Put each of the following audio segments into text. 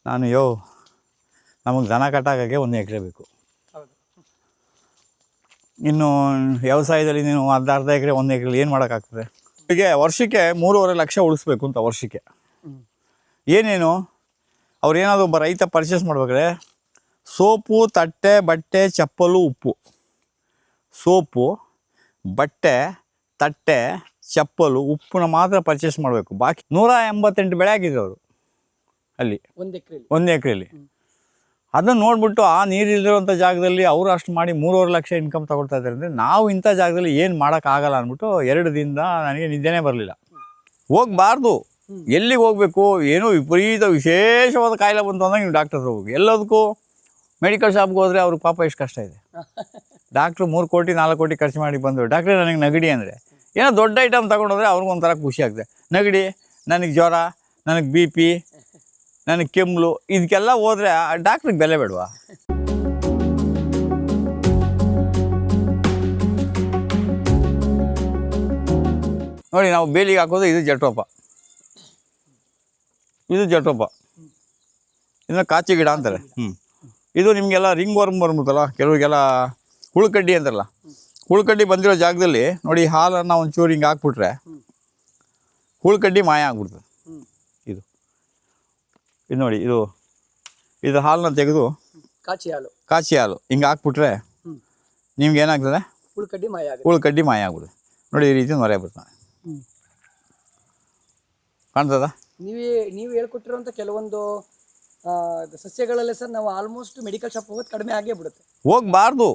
ನಾನು ನಮಗೆ ದನ ಕಟ್ಟಾಕೋಕ್ಕೆ 1 ಎಕರೆ ಬೇಕು. ಇನ್ನು ವ್ಯವಸಾಯದಲ್ಲಿ ನೀನು ಅರ್ಧ ಎಕರೆ 1 ಎಕರೆ ಏನು ಮಾಡೋಕ್ಕಾಗ್ತದೆ? ಹೀಗೆ ವರ್ಷಕ್ಕೆ 3.5 ಲಕ್ಷ ಉಳಿಸ್ಬೇಕು ಅಂತ ವರ್ಷಕ್ಕೆ. ಏನೇನು ಅವ್ರು ಏನಾದರೂ ಒಬ್ಬ ರೈತ ಪರ್ಚೇಸ್ ಮಾಡ್ಬೇಕಾದ್ರೆ ಸೋಪು, ತಟ್ಟೆ, ಬಟ್ಟೆ, ಚಪ್ಪಲು, ಉಪ್ಪು. ಸೋಪು, ಬಟ್ಟೆ, ತಟ್ಟೆ, ಚಪ್ಪಲು, ಉಪ್ಪನ್ನ ಮಾತ್ರ ಪರ್ಚೇಸ್ ಮಾಡಬೇಕು. ಬಾಕಿ 188 ಬೆಳೆ ಹಾಕಿದ್ರು ಅವರು ಅಲ್ಲಿ 1 ಎಕರೆಯಲ್ಲಿ. ಅದನ್ನು ನೋಡಿಬಿಟ್ಟು ಆ ನೀರಿಲ್ದಿರೋಂಥ ಜಾಗದಲ್ಲಿ ಅವರು ಅಷ್ಟು ಮಾಡಿ 3.5 ಲಕ್ಷ ಇನ್ಕಮ್ ತಗೊಳ್ತಾ ಇದ್ದಾರೆ ಅಂದರೆ ನಾವು ಇಂಥ ಜಾಗದಲ್ಲಿ ಏನು ಮಾಡೋಕ್ಕಾಗಲ್ಲ ಅಂದ್ಬಿಟ್ಟು 2 ದಿನದಿಂದ ನನಗೆ ನಿದ್ದೆನೇ ಬರಲಿಲ್ಲ. ಹೋಗಬಾರ್ದು. ಎಲ್ಲಿಗೆ ಹೋಗಬೇಕು? ಏನೋ ವಿಪರೀತ ವಿಶೇಷವಾದ ಕಾಯಿಲೆ ಬಂತು ಅಂದಾಗ ನೀವು ಡಾಕ್ಟರ್ ಹೋಗಿ. ಎಲ್ಲದಕ್ಕೂ ಮೆಡಿಕಲ್ ಶಾಪ್ಗೆ ಹೋದರೆ ಅವ್ರಿಗೆ ಪಾಪ ಎಷ್ಟು ಕಷ್ಟ ಇದೆ. ಡಾಕ್ಟ್ರು 3 ಕೋಟಿ 4 ಕೋಟಿ ಖರ್ಚು ಮಾಡಿ ಬಂದರು. ಡಾಕ್ಟ್ರೇ ನನಗೆ ನೆಗಡಿ ಅಂದರೆ ಏನೋ ದೊಡ್ಡ ಐಟಮ್ ತೊಗೊಂಡೋದ್ರೆ ಅವ್ರಿಗೊಂಥರ ಖುಷಿ ಆಗ್ತದೆ. ನೆಗಡಿ, ನನಗೆ ಜ್ವರ, ನನಗೆ BP, ನನಗೆ ಕೆಮ್ಮಲು, ಇದಕ್ಕೆಲ್ಲ ಹೋದರೆ ಡಾಕ್ಟ್ರಿಗೆ ಬೆಲೆ ಬೇಡವಾ? ನೋಡಿ, ನಾವು ಬೇಲಿಗೆ ಹಾಕೋದು ಇದು ಜಟೋಪ, ಇದು ಜಟೋಪ, ಇದನ್ನ ಕಾಚಿ ಗಿಡ ಅಂತಾರೆ. ಇದು ನಿಮಗೆಲ್ಲ ರಿಂಗ್ ವರ್ಮ್ ಬರ್ಬಿಡ್ತಲ್ಲ, ಕೆಲವರಿಗೆಲ್ಲ ಹುಳುಕಡ್ಡಿ ಅಂತಾರಲ್ಲ, ಹುಳುಕಡ್ಡಿ ಬಂದಿರೋ ಜಾಗದಲ್ಲಿ ನೋಡಿ ಹಾಲನ್ನು ಒಂಚೂರು ಹಿಂಗೆ ಹಾಕ್ಬಿಟ್ರೆ ಹುಳುಕಡ್ಡಿ ಮಾಯ ಆಗ್ಬಿಡ್ತದೆ. ಇದು ನೋಡಿ, ಇದು ಹಾಲನ್ನ ತೆಗೆದು ಕಾಚಿ ಹಾಲು ಹಿಂಗೆ ಹಾಕ್ಬಿಟ್ರೆ ನಿಮ್ಗೆ ಏನಾಗ್ತದೆ? ಹುಳುಕಡ್ಡಿ ಮಾಯ ಆಗ್ಬಿಡುತ್ತೆ. ನೋಡಿ, ಈ ರೀತಿ ನೊರೆ ಬರ್ತಾನೆ. ಕಾಣ್ತದ? ನೀವು ಹೇಳ್ಕೊಟ್ಟಿರುವಂಥ ಕೆಲವೊಂದು ಸಸ್ಯಗಳಲ್ಲೇ ಸರ್ ನಾವು ಆಲ್ಮೋಸ್ಟ್ ಮೆಡಿಕಲ್ ಶಾಪ್ ಹೋಗೋದು ಕಡಿಮೆ ಆಗೇ ಬಿಡುತ್ತೆ. ಹೋಗಬಾರ್ದು.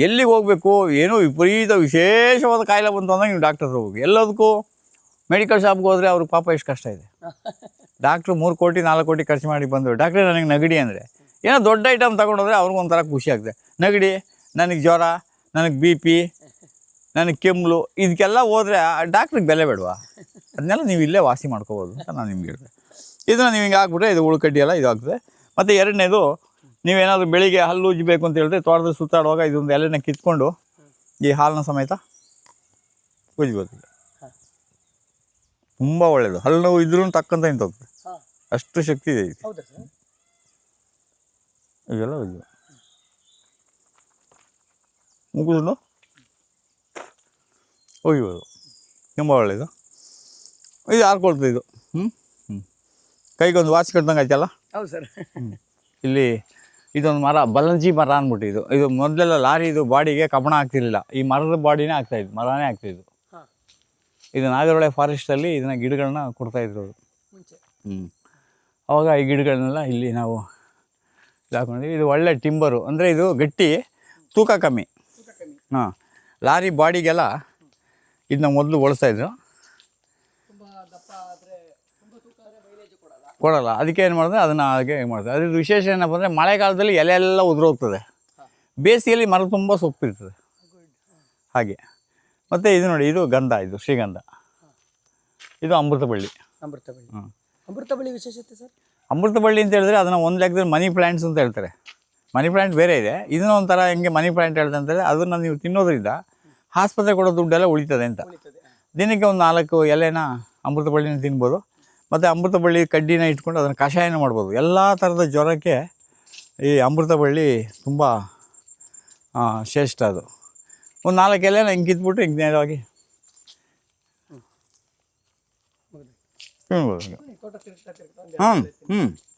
ಎಲ್ಲಿಗೆ ಹೋಗಬೇಕು? ಏನೋ ವಿಪರೀತ ವಿಶೇಷವಾದ ಕಾಯಿಲೆ ಬಂತು ಅಂದಾಗ ನೀವು ಡಾಕ್ಟರ್ ಹೋಗಿ. ಎಲ್ಲದಕ್ಕೂ ಮೆಡಿಕಲ್ ಶಾಪ್ಗೆ ಹೋದರೆ ಅವ್ರಿಗೆ ಪಾಪ ಎಷ್ಟು ಕಷ್ಟ ಇದೆ. ಡಾಕ್ಟ್ರು 3 ಕೋಟಿ 4 ಕೋಟಿ ಖರ್ಚು ಮಾಡಿ ಬಂದರು. ಡಾಕ್ಟ್ರೇ ನನಗೆ ನೆಗಡಿ ಅಂದರೆ ಏನೋ ದೊಡ್ಡ ಐಟಮ್ ತೊಗೊಂಡೋದ್ರೆ ಅವ್ರಿಗೊಂಥರ ಖುಷಿ ಆಗ್ತದೆ. ನೆಗಡಿ, ನನಗೆ ಜ್ವರ, ನನಗೆ BP, ನನಗೆ ಕೆಮ್ಮಲು, ಇದಕ್ಕೆಲ್ಲ ಹೋದರೆ ಡಾಕ್ಟ್ರಿಗೆ ಬೆಲೆ ಬೇಡವಾ? ಅದನ್ನೆಲ್ಲ ನೀವು ಇಲ್ಲೇ ವಾಸಿ ಮಾಡ್ಕೋಬೋದು ಅಂತ ನಾನು ನಿಮ್ಗೆ ಹೇಳಿದೆ. ಇದನ್ನು ನೀವು ಹಿಂಗೆ ಹಾಕ್ಬಿಟ್ರೆ ಇದು ಹುಳುಕಡ್ಡಿ ಎಲ್ಲ ಇದು ಆಗ್ತದೆ. ಮತ್ತು ಎರಡನೇದು, ನೀವೇನಾದರೂ ಬೆಳಿಗ್ಗೆ ಹಲ್ಲು ಉಜ್ಜಬೇಕು ಅಂತ ಹೇಳಿದ್ರೆ ತೋಟದಲ್ಲಿ ಸುತ್ತಾಡುವಾಗ ಇದೊಂದು ಎಲೆನ ಕಿತ್ಕೊಂಡು ಈ ಹಾಲನ್ನ ಸಮೇತ ಉಜ್ಬೋದು. ತುಂಬ ಒಳ್ಳೆಯದು. ಹಲ್ಲು ನೋವು ಇದ್ರೂ ತಕ್ಕಂತ ನಿಂತೋಗ್ತದೆ, ಅಷ್ಟು ಶಕ್ತಿ ಇದೆ ಇದು. ಇದೆಲ್ಲ ಉಜ್ಜು ಮುಗಿದು ಒಯ್ಬೋದು. ತುಂಬ ಒಳ್ಳೆಯದು. ಇದು ಹಾರ್ಕೊಳ್ತದೆ ಇದು. ಕೈಗೊಂದು ವಾಚ್ ಕಟ್ದಂಗೆ ಆಯ್ತಲ್ಲ. ಹೌದು ಸರ್. ಇಲ್ಲಿ ಇದೊಂದು ಮರ, ಬಲಂಜಿ ಮರ ಅಂದ್ಬಿಟ್ಟು ಇದು ಮೊದಲೆಲ್ಲ ಲಾರಿ ಇದು ಬಾಡಿಗೆ ಕಬ್ಬಣ ಆಗ್ತಿರ್ಲಿಲ್ಲ, ಈ ಮರದ ಬಾಡಿನೇ ಆಗ್ತಾಯಿದ್ದು, ಮರನೇ ಆಗ್ತಾಯಿದ್ದು. ಇದು ನಾಗರಹೊಳೆ ಫಾರೆಸ್ಟಲ್ಲಿ ಇದನ್ನ ಗಿಡಗಳನ್ನ ಕೊಡ್ತಾಯಿದ್ರು ಅವರು. ಅವಾಗ ಈ ಗಿಡಗಳನ್ನೆಲ್ಲ ಇಲ್ಲಿ ನಾವು ಹಾಕೊಂಡಿದ್ವಿ. ಇದು ಒಳ್ಳೆ ಟಿಂಬರು, ಅಂದರೆ ಇದು ಗಟ್ಟಿ, ತೂಕ ಕಮ್ಮಿ. ಲಾರಿ ಬಾಡಿಗೆಲ್ಲ ಇದನ್ನ ಮೊದಲು ಬಳಸ್ತಾಯಿದ್ರು, ಕೊಡಲ್ಲ. ಅದಕ್ಕೆ ಏನು ಮಾಡಿದ್ರೆ ಅದನ್ನು ಹಾಗೆ ಮಾಡ್ತಾರೆ. ಅದ್ರ ವಿಶೇಷ ಏನಪ್ಪ ಅಂದರೆ ಮಳೆಗಾಲದಲ್ಲಿ ಎಲೆ ಎಲ್ಲ ಉದುರೋಗ್ತದೆ, ಬೇಸಿಗೆಯಲ್ಲಿ ಮರ ತುಂಬ ಸೊಪ್ಪಿರ್ತದೆ ಹಾಗೆ. ಮತ್ತು ಇದು ನೋಡಿ, ಇದು ಗಂಧ, ಇದು ಶ್ರೀಗಂಧ, ಇದು ಅಮೃತಬಳ್ಳಿ. ಅಮೃತಬಳ್ಳಿ ವಿಶೇಷತೆ ಸರ್? ಅಮೃತಬಳ್ಳಿ ಅಂತ ಹೇಳಿದ್ರೆ ಅದನ್ನು ಒಂದು ಲೆಕ್ಕದಲ್ಲಿ ಮನಿ ಪ್ಲ್ಯಾಂಟ್ಸ್ ಅಂತ ಹೇಳ್ತಾರೆ. ಮನಿ ಪ್ಲ್ಯಾಂಟ್ ಬೇರೆ ಇದೆ, ಇದನ್ನ ಒಂಥರ ಹೆಂಗೆ ಮನಿ ಪ್ಲ್ಯಾಂಟ್ ಹೇಳ್ತಾರೆ. ಅದನ್ನು ನೀವು ತಿನ್ನೋದ್ರಿಂದ ಆಸ್ಪತ್ರೆ ಕೊಡೋ ದುಡ್ಡೆಲ್ಲ ಉಳಿತದೆ ಅಂತ. ದಿನಕ್ಕೆ ಒಂದು 4 ಎಲೆನ ಅಮೃತಬಳ್ಳಿನ ತಿನ್ಬೋದು. ಮತ್ತು ಅಮೃತಬಳ್ಳಿ ಕಡ್ಡಿನ ಇಟ್ಕೊಂಡು ಅದನ್ನು ಕಷಾಯನ ಮಾಡ್ಬೋದು. ಎಲ್ಲ ಥರದ ಜ್ವರಕ್ಕೆ ಈ ಅಮೃತಬಳ್ಳಿ ತುಂಬ ಶ್ರೇಷ್ಠ. ಅದು ಒಂದು 4 ಎಲೆನ ಹಿಂಗೆ ಕಿತ್ಬಿಟ್ಟು ಹಿಂಗೆ ನೇರವಾಗಿ ತಿನ್ಬೋದು.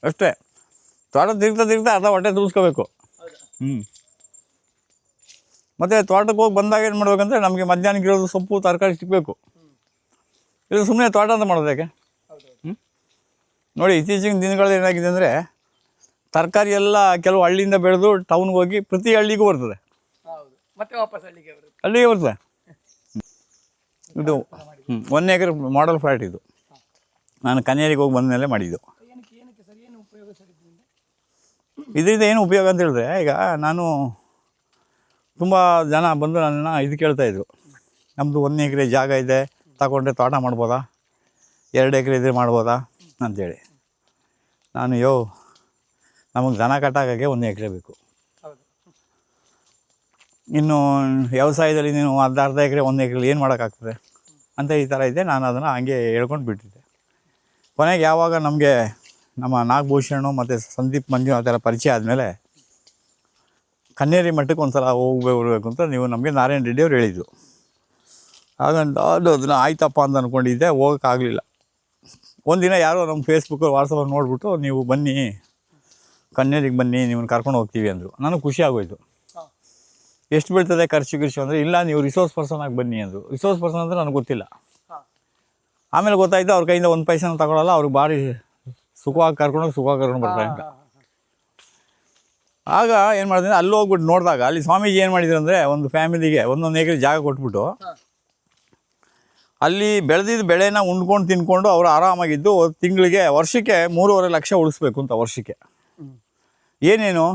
ಅಷ್ಟೇ. ತೋಟ ತಿರ್ಗ್ತಾ ಅರ್ಧ ಹೊಟ್ಟೆ ತುಂಬಿಸ್ಕೋಬೇಕು. ಮತ್ತು ತೋಟಕ್ಕೆ ಹೋಗಿ ಬಂದಾಗ ಏನು ಮಾಡ್ಬೇಕಂದ್ರೆ ನಮಗೆ ಮಧ್ಯಾಹ್ನಕ್ಕೆ ಇರೋದು ಸೊಪ್ಪು ತರಕಾರಿ ಸಿಗಬೇಕು. ಇದು ಸುಮ್ಮನೆ ತೋಟ ಅಂತ ಮಾಡೋದು ಯಾಕೆ? ನೋಡಿ, ಇತ್ತೀಚಿನ ದಿನಗಳಲ್ಲಿ ಏನಾಗಿದೆ ಅಂದರೆ ತರಕಾರಿ ಎಲ್ಲ ಕೆಲವು ಹಳ್ಳಿಯಿಂದ ಬೆಳೆದು ಟೌನ್ಗೆ ಹೋಗಿ ಪ್ರತಿ ಹಳ್ಳಿಗೂ ಬರ್ತದೆ, ಮತ್ತೆ ವಾಪಸ್ ಅಲ್ಲಿಗೆ ಬರ್ತದೆ. ಇದು 1 ಎಕರೆ ಮಾಡಲ್ ಫ್ಲಾಟ್. ಇದು ನಾನು ಕನ್ಯಾರಿಗೆ ಹೋಗಿ ಬಂದ ಮೇಲೆ ಮಾಡಿದ್ದು. ಇದರಿಂದ ಏನು ಉಪಯೋಗ ಅಂತ ಹೇಳಿದ್ರೆ, ಈಗ ನಾನು ತುಂಬ ಜನ ಬಂದು ನನ್ನನ್ನು ಇದು ಕೇಳ್ತಾಯಿದ್ರು, ನಮ್ಮದು 1 ಎಕರೆ ಜಾಗ ಇದೆ, ತಗೊಂಡ್ರೆ ತೋಟ ಮಾಡ್ಬೋದಾ, 2 ಎಕರೆ ಇದ್ರೆ ಮಾಡ್ಬೋದಾ ಅಂಥೇಳಿ. ನಾನು ನಮಗೆ ದನ ಕಟ್ಟಾಕೋಕ್ಕೆ 1 ಎಕರೆ ಬೇಕು. ಇನ್ನು ವ್ಯವಸಾಯದಲ್ಲಿ ನೀನು ಅರ್ಧ ಎಕರೆ 1 ಎಕರೆ ಏನು ಮಾಡೋಕ್ಕಾಗ್ತದೆ ಅಂತ ಈ ಥರ ಇದೆ. ನಾನು ಅದನ್ನು ಹಂಗೆ ಹೇಳ್ಕೊಂಡು ಬಿಟ್ಟಿದ್ದೆ. ಕೊನೆಗೆ ಯಾವಾಗ ನಮಗೆ ನಮ್ಮ ನಾಗಭೂಷಣು ಮತ್ತು ಸಂದೀಪ್ ಮಂಜುನಾಥ್ ಎಲ್ಲ ಪರಿಚಯ ಆದಮೇಲೆ ಕನ್ನೇರಿ ಮಠಕ್ಕೆ ಒಂದು ಸಲ ಬರಬೇಕು ಅಂತ ನೀವು ನಮಗೆ ನಾರಾಯಣ ರೆಡ್ಡಿ ಅವ್ರು ಹೇಳಿದ್ದು. ಹಾಗಂತ ಅದನ್ನ ಆಯ್ತಪ್ಪ ಅಂತ ಅಂದ್ಕೊಂಡಿದ್ದೆ, ಹೋಗೋಕ್ಕಾಗಲಿಲ್ಲ. ಒಂದಿನ ಯಾರೋ ನಮ್ಮ ಫೇಸ್ಬುಕ್ಕಲ್ಲಿ ವಾಟ್ಸಪ್ಪಲ್ಲಿ ನೋಡಿಬಿಟ್ಟು ನೀವು ಬನ್ನಿ ಕನ್ನೇರಿಗೆ ಬನ್ನಿ, ನಿಮ್ಮನ್ನು ಕರ್ಕೊಂಡು ಹೋಗ್ತೀವಿ ಅಂದರು. ನನಗೆ ಖುಷಿ ಆಗೋಯ್ತು. ಎಷ್ಟು ಬೀಳ್ತದೆ ಖರ್ಚು ಅಂದರೆ, ಇಲ್ಲ ನೀವು ರಿಸೋರ್ಸ್ ಪರ್ಸನ್ ಆಗಿ ಬನ್ನಿ ಅಂದರು. ರಿಸೋರ್ಸ್ ಪರ್ಸನ್ ಅಂದರೆ ನನಗೆ ಗೊತ್ತಿಲ್ಲ. ಆಮೇಲೆ ಗೊತ್ತಾಯಿತು ಅವ್ರ ಕೈಯಿಂದ ಒಂದು ಪೈಸೆನೂ ತಗೊಳ್ಳಲ್ಲ, ಅವ್ರಿಗೆ ಭಾರಿ ಸುಖವಾಗಿ ಕರ್ಕೊಂಡು ಬರ್ತಾರೆ ಅಂತ. ಆಗ ಏನು ಮಾಡಿದ್ರೆ ಅಲ್ಲಿ ಹೋಗ್ಬಿಟ್ಟು ನೋಡಿದಾಗ ಅಲ್ಲಿ ಸ್ವಾಮೀಜಿ ಏನು ಮಾಡಿದ್ರು ಅಂದರೆ, ಒಂದು ಫ್ಯಾಮಿಲಿಗೆ 1 ಎಕರೆ ಜಾಗ ಕೊಟ್ಬಿಟ್ಟು ಅಲ್ಲಿ ಬೆಳೆದಿದ್ದ ಬೆಳೆನ ಉಂಡ್ಕೊಂಡು ತಿನ್ಕೊಂಡು ಅವರು ಆರಾಮಾಗಿದ್ದು ವರ್ಷಕ್ಕೆ 3.5 ಲಕ್ಷ ಉಳಿಸ್ಬೇಕು ಅಂತ. ವರ್ಷಕ್ಕೆ ಏನೇನು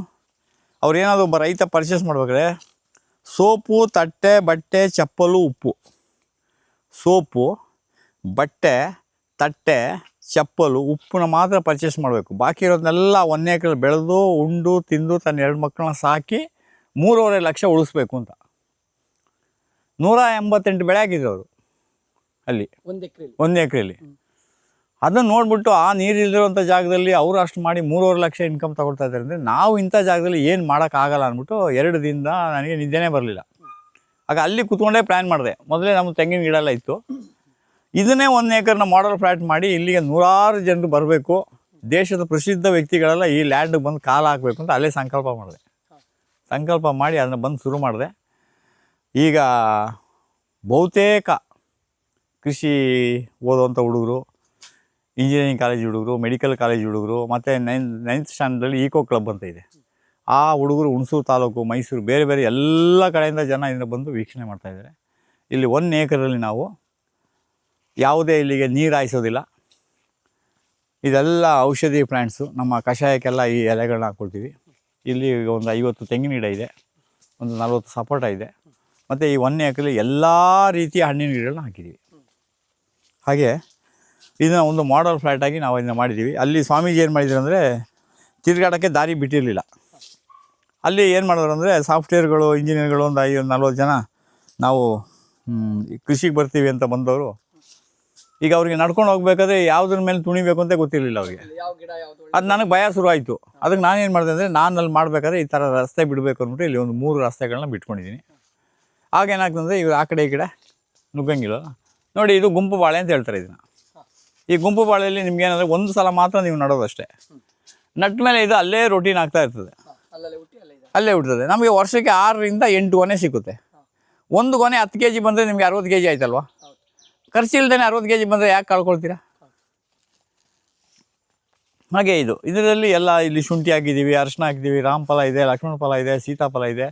ಅವ್ರು ಏನಾದರೂ ಒಬ್ಬ ರೈತ ಪರ್ಚೇಸ್ ಮಾಡ್ಬೇಕಾದ್ರೆ ಸೋಪು, ತಟ್ಟೆ, ಬಟ್ಟೆ, ಚಪ್ಪಲು, ಉಪ್ಪು. ಸೋಪು, ಬಟ್ಟೆ, ತಟ್ಟೆ, ಚಪ್ಪಲು, ಉಪ್ಪನ್ನ ಮಾತ್ರ ಪರ್ಚೇಸ್ ಮಾಡಬೇಕು. ಬಾಕಿ ಇರೋದನ್ನೆಲ್ಲ 1 ಎಕರೆ ಬೆಳೆದು ಉಂಡು ತಿಂದು ತನ್ನ 2 ಮಕ್ಕಳನ್ನ ಸಾಕಿ 3.5 ಲಕ್ಷ ಉಳಿಸ್ಬೇಕು ಅಂತ. 188 ಬೆಳೆ ಹಾಕಿದ್ರು ಅವರು ಅಲ್ಲಿ 1 ಎಕರೆಯಲ್ಲಿ. ಅದನ್ನು ನೋಡಿಬಿಟ್ಟು ಆ ನೀರಿಲ್ದಿರೋಂಥ ಜಾಗದಲ್ಲಿ ಅವರು ಅಷ್ಟು ಮಾಡಿ 3.5 ಲಕ್ಷ ಇನ್ಕಮ್ ತಗೊಳ್ತಾ ಇದ್ದಾರೆ ಅಂದರೆ, ನಾವು ಇಂಥ ಜಾಗದಲ್ಲಿ ಏನು ಮಾಡೋಕ್ಕಾಗಲ್ಲ ಅಂದ್ಬಿಟ್ಟು 2 ದಿನದಿಂದ ನನಗೆ ನಿದ್ದೆನೇ ಬರಲಿಲ್ಲ. ಆಗ ಅಲ್ಲಿ ಕೂತ್ಕೊಂಡೇ ಪ್ಲ್ಯಾನ್ ಮಾಡಿದೆ. ಮೊದಲೇ ನಮ್ಮ ತೆಂಗಿನ ಗಿಡ ಎಲ್ಲ ಇತ್ತು. ಇದನ್ನೇ 1 ಎಕರ್ನ ಮಾಡಲ್ ಫ್ಲ್ಯಾಟ್ ಮಾಡಿ ಇಲ್ಲಿಗೆ 100 ಜನರು ಬರಬೇಕು, ದೇಶದ ಪ್ರಸಿದ್ಧ ವ್ಯಕ್ತಿಗಳೆಲ್ಲ ಈ ಲ್ಯಾಂಡ್ಗೆ ಬಂದು ಕಾಲು ಹಾಕಬೇಕು ಅಂತ ಅಲ್ಲೇ ಸಂಕಲ್ಪ ಮಾಡಿದೆ. ಸಂಕಲ್ಪ ಮಾಡಿ ಅದನ್ನು ಬಂದು ಶುರು ಮಾಡಿದೆ. ಈಗ ಬಹುತೇಕ ಕೃಷಿ ಓದುವಂಥ ಹುಡುಗರು, ಇಂಜಿನಿಯರಿಂಗ್ ಕಾಲೇಜ್ ಹುಡುಗರು, ಮೆಡಿಕಲ್ ಕಾಲೇಜ್ ಹುಡುಗರು, ಮತ್ತು 9th ಸ್ಟ್ಯಾಂಡರ್ಡಲ್ಲಿ ಈಕೋ ಕ್ಲಬ್ ಅಂತ ಇದೆ, ಆ ಹುಡುಗರು ಹುಣಸೂರು ತಾಲೂಕು, ಮೈಸೂರು, ಬೇರೆ ಬೇರೆ ಎಲ್ಲ ಕಡೆಯಿಂದ ಜನ ಇದನ್ನು ಬಂದು ವೀಕ್ಷಣೆ ಮಾಡ್ತಾಯಿದ್ದಾರೆ. ಇಲ್ಲಿ 1 ಎಕರಲ್ಲಿ ನಾವು ಯಾವುದೇ ಇಲ್ಲಿಗೆ ನೀರು ಹಾಯಿಸೋದಿಲ್ಲ. ಇದೆಲ್ಲ ಔಷಧಿ ಪ್ಲ್ಯಾಂಟ್ಸು. ನಮ್ಮ ಕಷಾಯಕ್ಕೆಲ್ಲ ಈ ಎಲೆಗಳನ್ನ ಹಾಕ್ಕೊಳ್ತೀವಿ. ಇಲ್ಲಿ ಒಂದು 50 ತೆಂಗಿನ ಗಿಡ ಇದೆ, ಒಂದು 40 ಸಪೋಟ ಇದೆ, ಮತ್ತು ಈ 1 ಎಕರೆಲಿ ಎಲ್ಲ ರೀತಿಯ ಹಣ್ಣಿನ ಗಿಡಗಳನ್ನ ಹಾಕಿದ್ದೀವಿ. ಹಾಗೆ ಇದನ್ನು ಒಂದು ಮಾಡಲ್ ಫ್ಲ್ಯಾಟಾಗಿ ನಾವು ಇದನ್ನು ಮಾಡಿದ್ದೀವಿ. ಅಲ್ಲಿ ಸ್ವಾಮೀಜಿ ಏನು ಮಾಡಿದ್ರು ಅಂದರೆ, ತಿರುಗಾಡೋಕ್ಕೆ ದಾರಿ ಬಿಟ್ಟಿರಲಿಲ್ಲ. ಅಲ್ಲಿ ಏನು ಮಾಡಿದ್ರು ಅಂದರೆ, ಸಾಫ್ಟ್ವೇರ್ಗಳು, ಇಂಜಿನಿಯರ್ಗಳು ಒಂದು 40 ಜನ ನಾವು ಕೃಷಿಗೆ ಬರ್ತೀವಿ ಅಂತ ಬಂದವರು. ಈಗ ಅವ್ರಿಗೆ ನಡ್ಕೊಂಡು ಹೋಗ್ಬೇಕಾದ್ರೆ ಯಾವುದ್ರ ಮೇಲೆ ತುಣಿಬೇಕು ಅಂತ ಗೊತ್ತಿರಲಿಲ್ಲ ಅವ್ರಿಗೆ. ಅದು ನನಗೆ ಭಯ ಶುರು ಆಯಿತು. ಅದಕ್ಕೆ ನಾನೇನು ಮಾಡಿದೆ ಅಂದರೆ, ನಾನು ಅಲ್ಲಿ ಮಾಡಬೇಕಾದ್ರೆ ಈ ಥರ ರಸ್ತೆ ಬಿಡಬೇಕು ಅಂದ್ಬಿಟ್ಟು ಇಲ್ಲಿ ಒಂದು 3 ರಸ್ತೆಗಳನ್ನ ಬಿಟ್ಕೊಂಡಿದ್ದೀನಿ. ಆಗೇನಾಗ್ತಂದರೆ, ಇವರು ಆ ಕಡೆ ಈ ಕಡೆ ನುಗ್ಗಂಗಿಲ್ಲ ನೋಡಿ. ಇದು ಗುಂಪು ಬಾಳೆ ಅಂತ ಹೇಳ್ತಾರೆ ಇದನ್ನು. ಈ ಗುಂಪು ಬಾಳೆಯಲ್ಲಿ ನಿಮ್ಗೇನಂದರೆ ಒಂದು ಸಲ ಮಾತ್ರ ನೀವು ನಡೋದಷ್ಟೇ. ನಟ್ಟ ಮೇಲೆ ಇದು ಅಲ್ಲೇ ರೊಟೀನ್ ಆಗ್ತಾ ಇರ್ತದೆ, ಅಲ್ಲೇ ಹುಟ್ಟುತ್ತದೆ. ನಮಗೆ ವರ್ಷಕ್ಕೆ 6ರಿಂದ 8 ಗೊನೆ ಸಿಗುತ್ತೆ. ಒಂದು ಗೊನೆ 10 kg ಬಂದರೆ ನಿಮಗೆ 60 kg ಆಯ್ತಲ್ವ. ಖರ್ಚಿಲ್ದೇ 60 kg ಬಂದರೆ ಯಾಕೆ ಕಳ್ಕೊಳ್ತೀರಾ? ಹಾಗೆ ಇದರಲ್ಲಿ ಎಲ್ಲ ಇಲ್ಲಿ ಶುಂಠಿ ಹಾಕಿದ್ದೀವಿ, ಅರಿಶಿನ ಹಾಕಿದ್ದೀವಿ, ರಾಮಫಲ ಇದೆ, ಲಕ್ಷ್ಮಣ ಫಲ ಇದೆ, ಸೀತಾಫಲ ಇದೆ.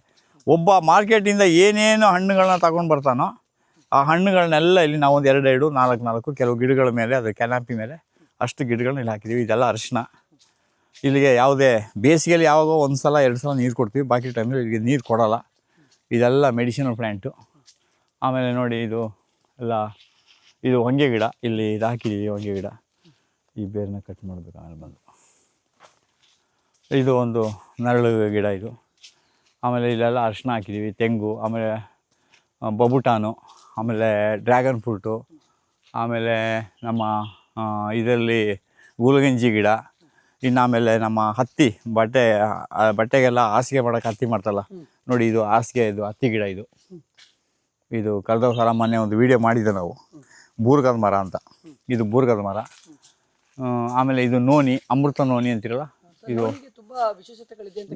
ಒಬ್ಬ ಮಾರ್ಕೆಟಿಂದ ಏನೇನು ಹಣ್ಣುಗಳನ್ನ ತಗೊಂಡು ಬರ್ತಾನೋ ಆ ಹಣ್ಣುಗಳನ್ನೆಲ್ಲ ಇಲ್ಲಿ ನಾವು ಒಂದು 2 4 ಕೆಲವು ಗಿಡಗಳ ಮೇಲೆ, ಅದು ಕ್ಯಾನಾಪಿ ಮೇಲೆ ಅಷ್ಟು ಗಿಡಗಳನ್ನ ಇಲ್ಲಿ ಹಾಕಿದ್ದೀವಿ. ಇದೆಲ್ಲ ಅರಿಶಿನ. ಇಲ್ಲಿಗೆ ಯಾವುದೇ ಬೇಸಿಗೆಯಲ್ಲಿ ಯಾವಾಗೋ 1 ಸಲ 2 ಸಲ ನೀರು ಕೊಡ್ತೀವಿ, ಬಾಕಿ ಟೈಮಲ್ಲಿ ಇಲ್ಲಿಗೆ ನೀರು ಕೊಡೋಲ್ಲ. ಇದೆಲ್ಲ ಮೆಡಿಸಿನಲ್ ಪ್ಲ್ಯಾಂಟು. ಆಮೇಲೆ ನೋಡಿ ಇದು ಹೊಂಗೆ ಗಿಡ, ಇಲ್ಲಿ ಇದು ಹಾಕಿದ್ದೀವಿ ಹೊಂಗೆ ಗಿಡ. ಈ ಬೇರನ್ನ ಕಟ್ ಮಾಡಬೇಕು ಆಮೇಲೆ ಬಂದು. ಇದು ಒಂದು ನರಳು ಗಿಡ ಇದು. ಆಮೇಲೆ ಇಲ್ಲೆಲ್ಲ ಅರಿಶಿನ ಹಾಕಿದ್ದೀವಿ, ತೆಂಗು, ಆಮೇಲೆ ಬಬುಟಾನು, ಆಮೇಲೆ ಡ್ರ್ಯಾಗನ್ ಫ್ರೂಟು, ಆಮೇಲೆ ನಮ್ಮ ಇದರಲ್ಲಿ ಗೂಲಗಂಜಿ ಗಿಡ, ಇನ್ನು ಆಮೇಲೆ ನಮ್ಮ ಹತ್ತಿ ಬಟ್ಟೆಗೆಲ್ಲ ಹಾಸಿಗೆ ಮಾಡೋಕ್ಕೆ ಹತ್ತಿ ಮಾಡ್ತಲ್ಲ ನೋಡಿ, ಇದು ಹಾಸಿಗೆ, ಇದು ಹತ್ತಿ ಗಿಡ. ಇದು ಕಳೆದ ಸಲ ಮೊನ್ನೆ ಒಂದು ವಿಡಿಯೋ ಮಾಡಿದ್ದೆ ನಾವು, ಬೂರ್ಗದ ಮರ ಅಂತ. ಇದು ಬೂರ್ಗದ ಮರ. ಆಮೇಲೆ ಇದು ನೋನಿ, ಅಮೃತ ನೋನಿ ಅಂತಿರಲ್ಲ, ಇದು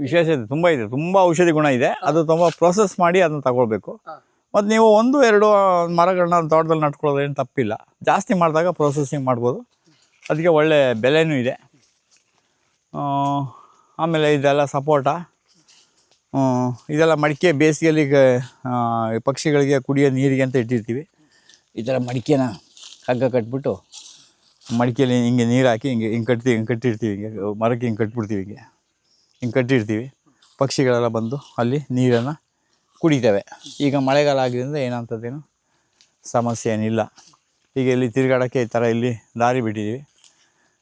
ವಿಶೇಷತೆ ತುಂಬ ಇದೆ, ತುಂಬ ಔಷಧಿ ಗುಣ ಇದೆ. ಅದು ತುಂಬ ಪ್ರೊಸೆಸ್ ಮಾಡಿ ಅದನ್ನು ತಗೊಳ್ಬೇಕು. ಮತ್ತು ನೀವು 1-2 ಮರಗಳನ್ನ ತೋಟದಲ್ಲಿ ನಟ್ಕೊಳ್ಳೋದು ಏನು ತಪ್ಪಿಲ್ಲ. ಜಾಸ್ತಿ ಮಾಡಿದಾಗ ಪ್ರೊಸೆಸಿಂಗ್ ಮಾಡ್ಬೋದು, ಅದಕ್ಕೆ ಒಳ್ಳೆ ಬೆಲೆನೂ ಇದೆ. ಆಮೇಲೆ ಇದೆಲ್ಲ ಸಪೋಟ, ಇದೆಲ್ಲ ಮಡಿಕೆ. ಬೇಸಿಗೆಯಲ್ಲಿ ಪಕ್ಷಿಗಳಿಗೆ ಕುಡಿಯೋ ನೀರಿಗೆ ಅಂತ ಇಟ್ಟಿರ್ತೀವಿ. ಈ ಥರ ಮಡಿಕೆನ ಹಗ್ಗ ಕಟ್ಬಿಟ್ಟು ಮಡಿಕೆಯಲ್ಲಿ ಹಿಂಗೆ ನೀರು ಹಾಕಿ ಹಿಂಗೆ ಕಟ್ಟಿರ್ತೀವಿ. ಹಿಂಗೆ ಮರಕ್ಕೆ ಹಿಂಗೆ ಕಟ್ಬಿಡ್ತೀವಿ, ಹಿಂಗೆ ಕಟ್ಟಿರ್ತೀವಿ. ಪಕ್ಷಿಗಳೆಲ್ಲ ಬಂದು ಅಲ್ಲಿ ನೀರನ್ನು ಕುಡಿತವೆ. ಈಗ ಮಳೆಗಾಲ ಆಗಿದ್ದರಿಂದ ಏನಂಥದ್ದೇನು ಸಮಸ್ಯೆ ಏನಿಲ್ಲ. ಈಗ ಇಲ್ಲಿ ತಿರುಗಾಡೋಕ್ಕೆ ಈ ಥರ ಇಲ್ಲಿ ದಾರಿ ಬಿಟ್ಟಿದ್ದೀವಿ.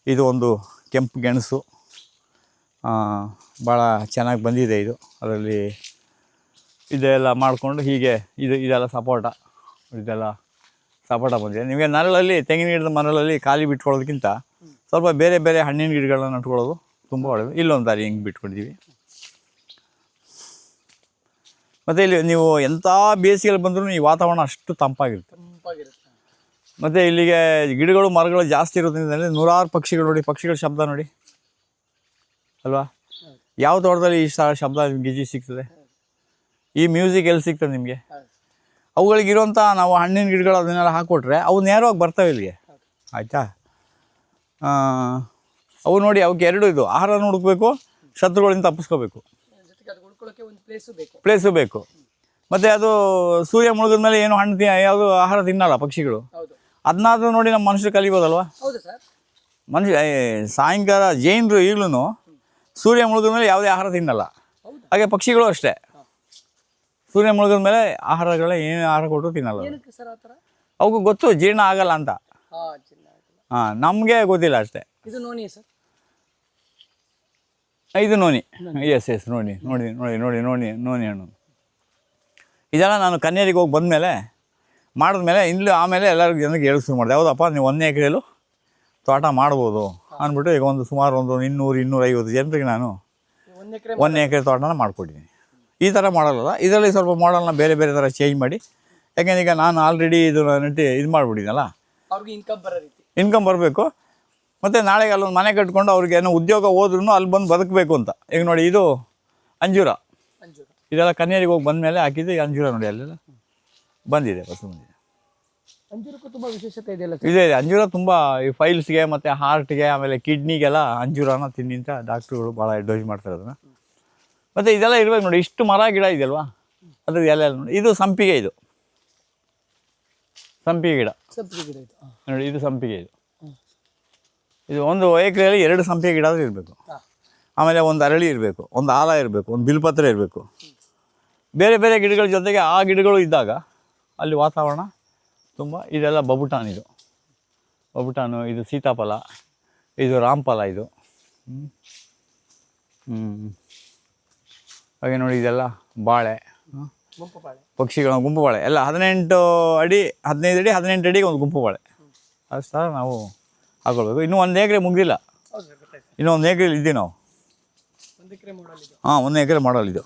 ಇದು ಒಂದು ಕೆಂಪು ಗೆಣಸು, ಭಾಳ ಚೆನ್ನಾಗಿ ಬಂದಿದೆ ಇದು. ಅದರಲ್ಲಿ ಇದೆಲ್ಲ ಮಾಡಿಕೊಂಡು ಹೀಗೆ ಇದೆಲ್ಲ ಸಪೋಟ ಬಂದಿದೆ. ನಿಮಗೆ ನರಳಲ್ಲಿ, ತೆಂಗಿನ ಗಿಡದ ಮರಳಲ್ಲಿ ಖಾಲಿ ಬಿಟ್ಕೊಳ್ಳೋದಕ್ಕಿಂತ ಸ್ವಲ್ಪ ಬೇರೆ ಬೇರೆ ಹಣ್ಣಿನ ಗಿಡಗಳನ್ನ ನಟ್ಕೊಳ್ಳೋದು ತುಂಬ ಒಳ್ಳೆಯದು. ಇಲ್ಲೊಂದು ದಾರಿ ಹಿಂಗೆ ಬಿಟ್ಕೊಂಡಿದ್ದೀವಿ. ಮತ್ತು ಇಲ್ಲಿ ನೀವು ಎಂಥ ಬೇಸಿಗೆಯಲ್ಲಿ ಬಂದರೂ ಈ ವಾತಾವರಣ ಅಷ್ಟು ತಂಪಾಗಿರುತ್ತೆ. ಮತ್ತು ಇಲ್ಲಿಗೆ ಗಿಡಗಳು ಮರಗಳು ಜಾಸ್ತಿ ಇರೋದ್ರಿಂದ ನೂರಾರು ಪಕ್ಷಿಗಳು ನೋಡಿ, ಪಕ್ಷಿಗಳ ಶಬ್ದ ನೋಡಿ ಅಲ್ವಾ. ಯಾವ ತೋಟದಲ್ಲಿ ಈ ಶಬ್ದ ಗಿಜಿ ಸಿಗ್ತದೆ, ಈ ಮ್ಯೂಸಿಕ್ ಎಲ್ಲಿ ಸಿಗ್ತದೆ ನಿಮಗೆ? ಅವುಗಳಿಗಿರುವಂಥ ನಾವು ಹಣ್ಣಿನ ಗಿಡಗಳು ಅದನ್ನೆಲ್ಲ ಹಾಕ್ಕೊಟ್ರೆ ಅವು ನೇರವಾಗಿ ಬರ್ತವೆ ಇಲ್ಲಿಗೆ, ಆಯಿತಾ. ಅವು ನೋಡಿ ಅವಕ್ಕೆ ಎರಡು ಇದು, ಆಹಾರನ ಹುಡುಕಬೇಕು, ಶತ್ರುಗಳಿಂದ ತಪ್ಪಿಸ್ಕೋಬೇಕು, ಪ್ಲೇಸು ಬೇಕು. ಮತ್ತು ಅದು ಸೂರ್ಯ ಮುಳುಗಿದ ಮೇಲೆ ಏನು ಹಣ್ಣು ಯಾವುದು ಆಹಾರ ತಿನ್ನಲ್ಲ ಪಕ್ಷಿಗಳು. ಅದನ್ನಾದ್ರೂ ನೋಡಿ ನಮ್ಮ ಮನುಷ್ಯರು ಕಲಿಬೋದಲ್ವ. ಮನುಷ್ಯ ಸಾಯಂಕಾಲ ಜೈನರು ಈಗಲೂ ಸೂರ್ಯ ಮುಳುಗಿದ ಮೇಲೆ ಯಾವುದೇ ಆಹಾರ ತಿನ್ನಲ್ಲ. ಹಾಗೆ ಪಕ್ಷಿಗಳು ಅಷ್ಟೇ, ಸೂರ್ಯ ಮುಳುಗಿದ ಮೇಲೆ ಏನು ಆಹಾರ ಕೊಟ್ಟರು ತಿನ್ನಲ್ಲ. ಅವಕ್ಕೂ ಗೊತ್ತು ಜೀರ್ಣ ಆಗಲ್ಲ ಅಂತ. ನಮಗೆ ಗೊತ್ತಿಲ್ಲ ಅಷ್ಟೇ. ಇದು ನೋನಿ ಸರ್, ಇದು ನೋನಿ. ಎಸ್ ನೋಡಿ ಹಣ್ಣು. ಇದೆಲ್ಲ ನಾನು ಕನ್ಯಾರಿಗೆ ಹೋಗಿ ಬಂದಮೇಲೆ ಮಾಡಿದ್ಮೇಲೆ ಇಲ್ಲಿ ಆಮೇಲೆ ಎಲ್ಲರಿಗೂ ಜನಕ್ಕೆ ಹೇಳಕ್ಕೆ ಶುರು ಮಾಡಿದೆ. ಹೌದಪ್ಪ ನೀವು 1 ಎಕರೆಯಲ್ಲೂ ತೋಟ ಮಾಡ್ಬೋದು ಅಂದ್ಬಿಟ್ಟು ಈಗ ಸುಮಾರು 200-250 ಜನರಿಗೆ ನಾನು 1 ಎಕರೆ ತೋಟನ ಮಾಡಿಕೊಟ್ಟಿದ್ದೀನಿ. ಈ ಥರ ಮಾಡಲ್ಲ, ಇದರಲ್ಲಿ ಸ್ವಲ್ಪ ಮಾಡಲ್ನ ಬೇರೆ ಬೇರೆ ಥರ ಚೇಂಜ್ ಮಾಡಿ. ಯಾಕೆಂದ್ರೆ ಈಗ ನಾನು ಆಲ್ರೆಡಿ ಇದು ಮಾಡಿಬಿಟ್ಟಿದ್ದಲ್ಲ, ಇನ್ಕಮ್ ಬರಬೇಕು. ಮತ್ತು ನಾಳೆಗೆ ಅಲ್ಲೊಂದು ಮನೆ ಕಟ್ಕೊಂಡು ಅವ್ರಿಗೆ ಏನೋ ಉದ್ಯೋಗ ಹೋದ್ರೂ ಅಲ್ಲಿ ಬಂದು ಬದುಕಬೇಕು ಅಂತ. ಈಗ ನೋಡಿ ಇದು ಅಂಜೂರ, ಇದೆಲ್ಲ ಕನ್ಯಾರಿಗೆ ಹೋಗಿ ಬಂದಮೇಲೆ ಹಾಕಿದ್ದು ಈ ಅಂಜೂರ ನೋಡಿ, ಅಲ್ಲೆಲ್ಲ ಬಂದಿದೆ, ಬಂದಿದೆ. ಅಂಜೂರಕ್ಕೂ ತುಂಬ ವಿಶೇಷತೆ ಇದೆಯಲ್ಲ. ಇದೆ ಅಂಜೂರ ತುಂಬ ಈ ಫೈಲ್ಸ್ಗೆ ಮತ್ತು ಹಾರ್ಟ್ಗೆ ಆಮೇಲೆ ಕಿಡ್ನಿಗೆಲ್ಲ ಅಂಜೂರನ ತಿನ್ನಿ ಅಂತ ಡಾಕ್ಟ್ರುಗಳು ಭಾಳ ಅಡ್ವೈಸ್ ಮಾಡ್ತಾರೆ ಅದನ್ನು. ಮತ್ತು ಇದೆಲ್ಲ ಇರ್ಬೇಕು ನೋಡಿ, ಇಷ್ಟು ಮರ ಗಿಡ ಇದೆಯಲ್ವಾ, ಅದ್ರ ಎಲ್ಲ ನೋಡಿ. ಇದು ಸಂಪಿಗೆ, ಇದು ಸಂಪಿಗೆ ಗಿಡ ನೋಡಿ, ಇದು ಸಂಪಿಗೆ. ಇದು 1 ಎಕರೆಯಲ್ಲಿ 2 ಸಂಪಿಗೆ ಗಿಡ ಆದರೂ ಇರಬೇಕು. ಆಮೇಲೆ ಒಂದು ಅರಳಿ ಇರಬೇಕು, ಒಂದು ಆಲ ಇರಬೇಕು, ಒಂದು ಬಿಲ್ಪತ್ರ ಇರಬೇಕು. ಬೇರೆ ಬೇರೆ ಗಿಡಗಳ ಜೊತೆಗೆ ಆ ಗಿಡಗಳು ಇದ್ದಾಗ ಅಲ್ಲಿ ವಾತಾವರಣ ತುಂಬ. ಇದೆಲ್ಲ ಬಬುಟಾನ್, ಇದು ಬಬುಟಾನು, ಇದು ಸೀತಾಫಲ, ಇದು ರಾಮಫಲ, ಇದು ಹಾಗೆ ನೋಡಿ ಇದೆಲ್ಲ ಬಾಳೆ, ಪಕ್ಷಿಗಳ ಗುಂಪು ಬಾಳೆ ಎಲ್ಲ 18 ಅಡಿ 15 ಅಡಿ 18 ಅಡಿಗೆ ಒಂದು ಗುಂಪು ಬಾಳೆ. ಅಷ್ಟು ಸಹ ನಾವು ಹಾಕೊಳ್ಬೇಕು. ಇನ್ನೂ 1 ಎಕರೆ ಮುಗಿದಿಲ್ಲ, ಇನ್ನೂ 1 ಎಕರೆಲಿ ಇದ್ದೀವಿ ನಾವು. 1 ಎಕರೆ ಮಾಡಲ್ ಇದು.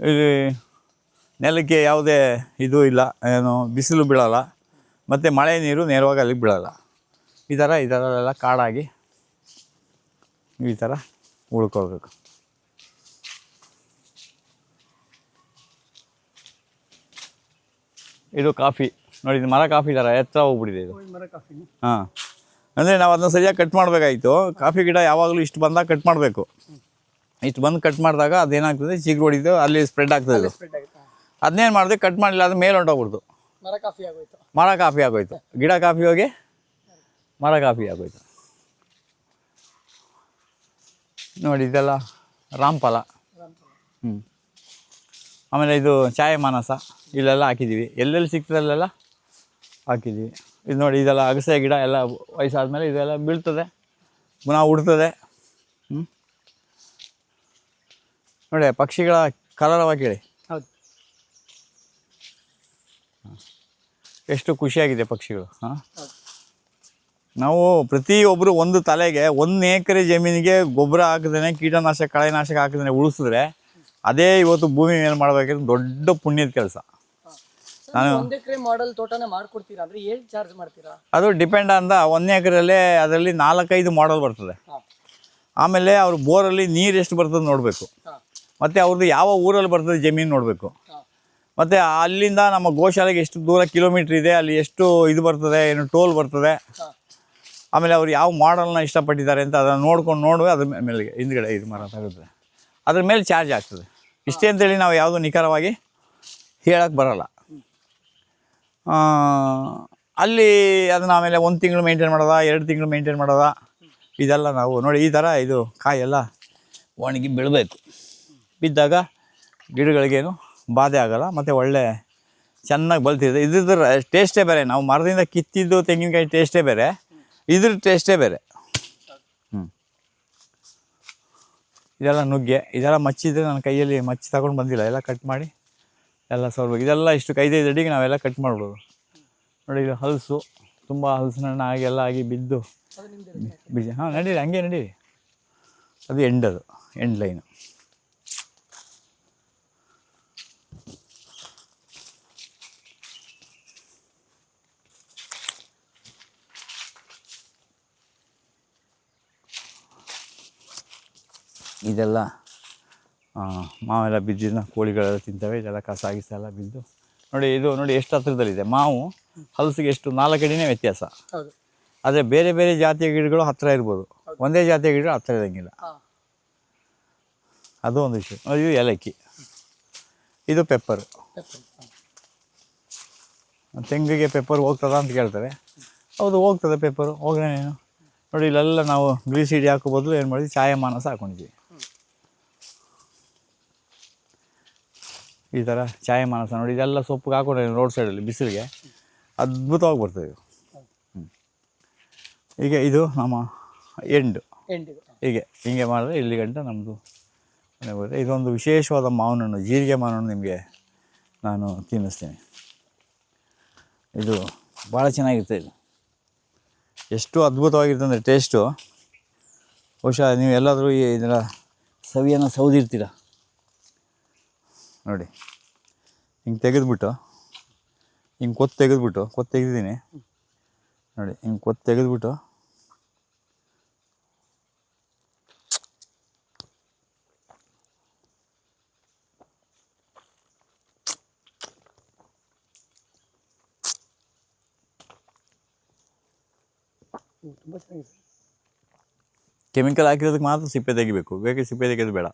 ಇಲ್ಲಿ ನೆಲಕ್ಕೆ ಯಾವುದೇ ಇದು ಇಲ್ಲ, ಏನು ಬಿಸಿಲು ಬೀಳಲ್ಲ, ಮತ್ತು ಮಳೆ ನೀರು ನೇರವಾಗಿ ಅಲ್ಲಿಗೆ ಬೀಳಲ್ಲ. ಇದರಲ್ಲೆಲ್ಲ ಕಾಡಾಗಿ ಈ ಥರ ಉಳ್ಕೊಳ್ಬೇಕು. ಇದು ಕಾಫಿ ನೋಡಿ, ಇದು ಮರ ಕಾಫಿ ಥರ ಎತ್ತರ ಹೋಗ್ಬಿಟ್ಟಿದೆ ಇದು. ಹಾಂ, ಅಂದರೆ ನಾವು ಅದನ್ನ ಸರಿಯಾಗಿ ಕಟ್ ಮಾಡಬೇಕಾಯಿತು. ಕಾಫಿ ಗಿಡ ಯಾವಾಗಲೂ ಇಷ್ಟು ಬಂದಾಗ ಕಟ್ ಮಾಡಬೇಕು. ಇಷ್ಟು ಬಂದು ಕಟ್ ಮಾಡಿದಾಗ ಅದೇನಾಗ್ತದೆ, ಚಿಗುರು ಹೊಡಿದು ಅಲ್ಲಿ ಸ್ಪ್ರೆಡ್ ಆಗ್ತದೆ. ಅದನ್ನೇನು ಮಾಡಿದೆ, ಕಟ್ ಮಾಡಲಿಲ್ಲ, ಅದು ಮೇಲೆ ಹೊಂಟೋಗ್ಬಿಡ್ತು, ಮರ ಕಾಫಿ ಆಗೋಯ್ತು. ಗಿಡ ಕಾಫಿ ಹೋಗಿ ಮರ ಕಾಫಿ ಆಗೋಯ್ತು ನೋಡಿ. ಇದೆಲ್ಲ ರಾಮಫಲ. ಆಮೇಲೆ ಇದು ಚಾಯ ಮಾನಸ, ಇಲ್ಲೆಲ್ಲ ಹಾಕಿದ್ದೀವಿ, ಎಲ್ಲೆಲ್ಲಿ ಸಿಗ್ತದಲ್ಲೆಲ್ಲ ಹಾಕಿದ್ದೀವಿ. ಇದು ನೋಡಿ, ಇದೆಲ್ಲ ಅಗಸೆ ಗಿಡ ಎಲ್ಲ ವಯಸ್ಸಾದ್ಮೇಲೆ ಇದೆಲ್ಲ ಬೀಳ್ತದೆ, ಪುನಃ ಉಡ್ತದೆ. ನೋಡಿ ಪಕ್ಷಿಗಳ ಕಲರವ ಕೇಳಿ, ಎಷ್ಟು ಖುಷಿಯಾಗಿದೆ ಪಕ್ಷಿಗಳು. ನಾವು ಪ್ರತಿಯೊಬ್ಬರು ಒಂದು ತಲೆಗೆ 1 ಎಕರೆ ಜಮೀನಿಗೆ ಗೊಬ್ಬರ ಹಾಕಿದ್ರೆ, ಕೀಟನಾಶಕ ಕಳೆನಾಶಕ ಹಾಕಿದ್ರೆ ಉಳಿಸಿದ್ರೆ ಅದೇ ಇವತ್ತು ಭೂಮಿ ಮೇಲೆ ಮಾಡಬೇಕಿದ್ರೆ ದೊಡ್ಡ ಪುಣ್ಯದ ಕೆಲಸ. ನಾನು 1 ಎಕರೆ ಮಾಡೆಲ್ ತೋಟನ ಮಾಡ್ಕೊಡ್ತೀರಾ ಅಂದ್ರೆ ಏನು ಚಾರ್ಜ್ ಮಾಡ್ತೀರಾ? ಅದು ಡಿಪೆಂಡ್ ಅಂತ 1 ಎಕರೆಲ್ಲೇ ಅದರಲ್ಲಿ 4-5 ಮಾಡೆಲ್ ಬರ್ತದೆ. ಆಮೇಲೆ ಅವ್ರ ಬೋರಲ್ಲಿ ನೀರು ಎಷ್ಟು ಬರ್ತದೆ ನೋಡಬೇಕು, ಮತ್ತು ಅವ್ರದ್ದು ಯಾವ ಊರಲ್ಲಿ ಬರ್ತದೆ ಜಮೀನು ನೋಡಬೇಕು, ಮತ್ತು ಅಲ್ಲಿಂದ ನಮ್ಮ ಗೋಶಾಲೆಗೆ ಎಷ್ಟು ದೂರ ಕಿಲೋಮೀಟ್ರ್ ಇದೆ, ಅಲ್ಲಿ ಎಷ್ಟು ಇದು ಬರ್ತದೆ, ಏನು ಟೋಲ್ ಬರ್ತದೆ, ಆಮೇಲೆ ಅವ್ರು ಯಾವ ಮಾಡಲ್ನ ಇಷ್ಟಪಟ್ಟಿದ್ದಾರೆ ಅಂತ ಅದನ್ನು ನೋಡ್ಕೊಂಡು ಅದ್ರ ಮೇಲೆ ಹಿಂದ್ಗಡೆ ಇದು ಮರ ತಗುತ್ತೆ, ಅದ್ರ ಮೇಲೆ ಚಾರ್ಜ್ ಆಗ್ತದೆ. ಇಷ್ಟೇ ಅಂತೇಳಿ ನಾವು ಯಾವುದು ನಿಖರವಾಗಿ ಹೇಳಕ್ಕೆ ಬರೋಲ್ಲ. ಅಲ್ಲಿ ಅದನ್ನು ಆಮೇಲೆ 1 ತಿಂಗಳು ಮೇಂಟೈನ್ ಮಾಡೋದ, 2 ತಿಂಗಳು ಮೇಂಟೈನ್ ಮಾಡೋದ, ಇದೆಲ್ಲ ನಾವು ನೋಡಿ. ಈ ಥರ ಇದು ಕಾಯೆಲ್ಲ ಒಣಗಿ ಬೀಳಬೇಕು. ಬಿದ್ದಾಗ ಗಿಡಗಳಿಗೇನು ಬಾಧೆ ಆಗೋಲ್ಲ, ಮತ್ತು ಒಳ್ಳೆ ಚೆನ್ನಾಗಿ ಬಲ್ತಿದೆ. ಇದ್ರ ಟೇಸ್ಟೇ ಬೇರೆ. ನಾವು ಮರದಿಂದ ಕಿತ್ತಿದ್ದು ತೆಂಗಿನಕಾಯಿ ಟೇಸ್ಟೇ ಬೇರೆ, ಇದ್ರ ಟೇಸ್ಟೇ ಬೇರೆ. ಇದೆಲ್ಲ ನುಗ್ಗೆ, ಇದೆಲ್ಲ ಮಚ್ಚಿದ್ರೆ ನನ್ನ ಕೈಯಲ್ಲಿ ಮಚ್ಚಿ ತಗೊಂಡು ಬಂದಿಲ್ಲ, ಎಲ್ಲ ಕಟ್ ಮಾಡಿ ಎಲ್ಲ ಸೋರ್ಬೇಕು. ಇದೆಲ್ಲ ಇಷ್ಟು 5-5 ಅಡಿಗೆ ನಾವೆಲ್ಲ ಕಟ್ ಮಾಡ್ಬೋದು ನೋಡಿ. ಇದು ಹಲಸು, ತುಂಬ ಹಲಸಿನ ಹಣ್ಣು ಆಗಿ ಎಲ್ಲ ಆಗಿ ಬಿದ್ದು ಅದು ನಿಮ್ದು ಬೀಜ ಹಾಂ ನಡೀರಿ, ಹಂಗೆ ನಡೀರಿ. ಅದು ಎಂಡ್ ಲೈನು. ಇದೆಲ್ಲ ಮಾವೆಲ್ಲ ಬಿದ್ದಿದ್ದನ್ನ ಕೋಳಿಗಳೆಲ್ಲ ತಿಂತವೆ. ಇದೆಲ್ಲ ಕಸ ಗಿಸ ಎಲ್ಲ ಬಿದ್ದು ನೋಡಿ. ಇದು ನೋಡಿ ಎಷ್ಟು ಹತ್ತಿರದಲ್ಲಿದೆ. ಮಾವು ಹಲಸಿಗೆ ಎಷ್ಟು 4 ಅಡಿನೇ ವ್ಯತ್ಯಾಸ. ಹೌದು. ಆದರೆ ಬೇರೆ ಬೇರೆ ಜಾತಿಯ ಗಿಡಗಳು ಹತ್ತಿರ ಇರ್ಬೋದು, ಒಂದೇ ಜಾತಿಯ ಗಿಡ ಹತ್ತಿರ ಇರೋಂಗಿಲ್ಲ. ಅದು ಒಂದು ವಿಷಯ. ಇದು ಏಲಕ್ಕಿ, ಇದು ಪೆಪ್ಪರು. ತೆಂಗಿಗೆ ಪೆಪ್ಪರ್ ಹೋಗ್ತದ ಅಂತ ಕೇಳ್ತಾರೆ. ಹೌದು, ಹೋಗ್ತದೆ ಪೆಪ್ಪರು, ಹೋಗ್ರೇನೇನು. ನೋಡಿ ಇಲ್ಲೆಲ್ಲ ನಾವು ಗ್ರೀಸಿಡಿ ಹಾಕೋ ಬದಲು ಏನು ಮಾಡಿದ್ವಿ, ಚಾಯಮಾನಸ ಹಾಕೊಂಡಿದ್ವಿ. ಈ ಥರ ಚಾಯಮಾನಸ ನೋಡಿ, ಇದೆಲ್ಲ ಸೊಪ್ಪಿಗೆ ಹಾಕೊಂಡ್ರೆ ರೋಡ್ ಸೈಡಲ್ಲಿ ಬಿಸಿಲಿಗೆ ಅದ್ಭುತವಾಗಿ ಬರ್ತದೆ. ಈಗ ಇದು ನಮ್ಮ ಎಂಡು. ಹಿಂಗೆ ಮಾಡಿದ್ರೆ ಇಲ್ಲಿ ಗಂಟ ನಮ್ಮದು ಬರುತ್ತೆ. ಇದೊಂದು ವಿಶೇಷವಾದ ಮಾವಿನ ಹಣ್ಣು, ಜೀರಿಗೆ ಮಾವಿನ ಹಣ್ಣು ನಿಮಗೆ ನಾನು ತಿನ್ನಿಸ್ತೀನಿ. ಇದು ಭಾಳ ಚೆನ್ನಾಗಿರುತ್ತೆ. ಇದು ಎಷ್ಟು ಅದ್ಭುತವಾಗಿರುತ್ತೆ ಅಂದರೆ ಟೇಸ್ಟು. ಬಹುಶಃ ನೀವು ಎಲ್ಲಾದರೂ ಇದರ ಸವಿಯನ್ನು ಸೌದಿರ್ತೀರ ನೋಡಿ. ಹಿಂಗೆ ತೆಗೆದುಬಿಟ್ಟು, ಹಿಂಗೆ ಕೊತ್ತು ತೆಗೆದಿದ್ದೀನಿ ನೋಡಿ. ಹಿಂಗೆ ಕೊತ್ತು ತೆಗೆದುಬಿಟ್ಟು ತುಂಬ ಚೆನ್ನಾಗಿದೆ. ಕೆಮಿಕಲ್ ಹಾಕಿರೋದಕ್ಕೆ ಮಾತ್ರ ಸಿಪ್ಪೆ ತೆಗಿಬೇಕು, ಬೇಕೆ ಸಿಪ್ಪೆ ತೆಗೆದು ಬೇಡ.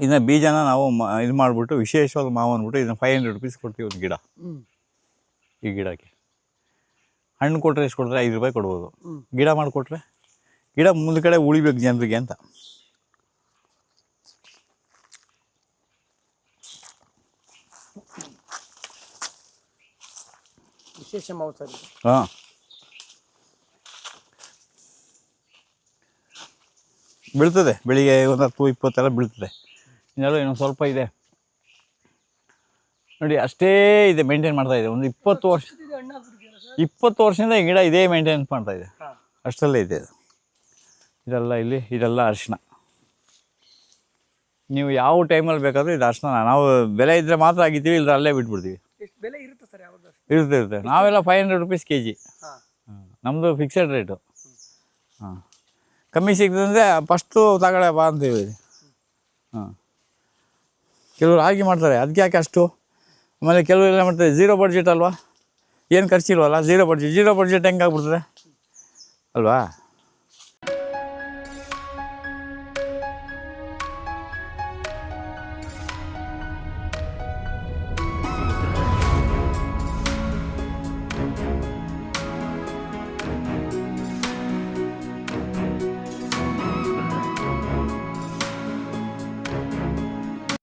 ಇದನ್ನ ಬೀಜನ ನಾವು ಇದು ಮಾಡಿಬಿಟ್ಟು ವಿಶೇಷವಾದ ಮಾವು ಅಂದ್ಬಿಟ್ಟು ಇದನ್ನ 500 ರೂಪೀಸ್ ಕೊಡ್ತೀವಿ ಒಂದು ಗಿಡ. ಈ ಗಿಡಕ್ಕೆ ಹಣ್ಣು ಕೊಟ್ಟರೆ ಎಷ್ಟು ಕೊಡ್ತಾರೆ? 5 ರೂಪಾಯಿ ಕೊಡ್ಬೋದು. ಗಿಡ ಮಾಡಿಕೊಟ್ರೆ ಗಿಡ ಮುಂದೆ ಕಡೆ ಉಳಿಬೇಕು ಜನರಿಗೆ ಅಂತ. ವಿಶೇಷ ಮಾವು ಸರ್. ಹಾಂ, ಬೀಳ್ತದೆ ಬೆಳಿಗ್ಗೆ ಒಂದು 10-20 ಬೀಳ್ತದೆ. ಇನ್ನೆಲ್ಲ ಇನ್ನೊಂದು ಸ್ವಲ್ಪ ಇದೆ ನೋಡಿ, ಅಷ್ಟೇ ಇದೆ. ಮೇಂಟೈನ್ ಮಾಡ್ತಾಯಿದೆ ಒಂದು 20 ವರ್ಷದಿಂದ ಈ ಗಿಡ ಇದೇ ಮೇಂಟೈನ್ಸ್ ಮಾಡ್ತಾಯಿದೆ. ಅಷ್ಟರಲ್ಲೇ ಇದೆ. ಇದೆಲ್ಲ ಇಲ್ಲಿ, ಇದೆಲ್ಲ ಅರಿಶಿನ. ನೀವು ಯಾವ ಟೈಮಲ್ಲಿ ಬೇಕಾದರೂ ಇದು ಅರಿಶಿನ ನಾವು ಬೆಲೆ ಇದ್ದರೆ ಮಾತ್ರ ಆಗಿದ್ದೀವಿ, ಇಲ್ಲದ್ರೆ ಅಲ್ಲೇ ಬಿಟ್ಬಿಡ್ತೀವಿ. ಬೆಲೆ ಇರುತ್ತೆ ಸರ್? ಯಾವಾಗ ಇರುತ್ತೆ. ನಾವೆಲ್ಲ 500 ರೂಪೀಸ್ kg. ನಮ್ಮದು ಫಿಕ್ಸೆಡ್ ರೇಟು. ಹಾಂ, ಕಮ್ಮಿ ಸಿಗ್ತದಂದರೆ ಫಸ್ಟು ತಗೊಳ್ಳೆ ಬಾ ಅಂತೀವಿ. ಹಾಂ, ಕೆಲವರು ಆಗಿ ಮಾಡ್ತಾರೆ, ಅದಕ್ಕೆ ಯಾಕೆ ಅಷ್ಟು. ಆಮೇಲೆ ಕೆಲವರು ಎಲ್ಲ ಮಾಡ್ತಾರೆ, 0 ಬಡ್ಜೆಟ್ ಅಲ್ವಾ, ಏನು ಖರ್ಚಿಲ್ವಲ್ಲ, 0 ಬಡ್ಜೆಟ್ ಹೆಂಗೆ ಆಗ್ಬಿಡ್ತದೆ ಅಲ್ವಾ.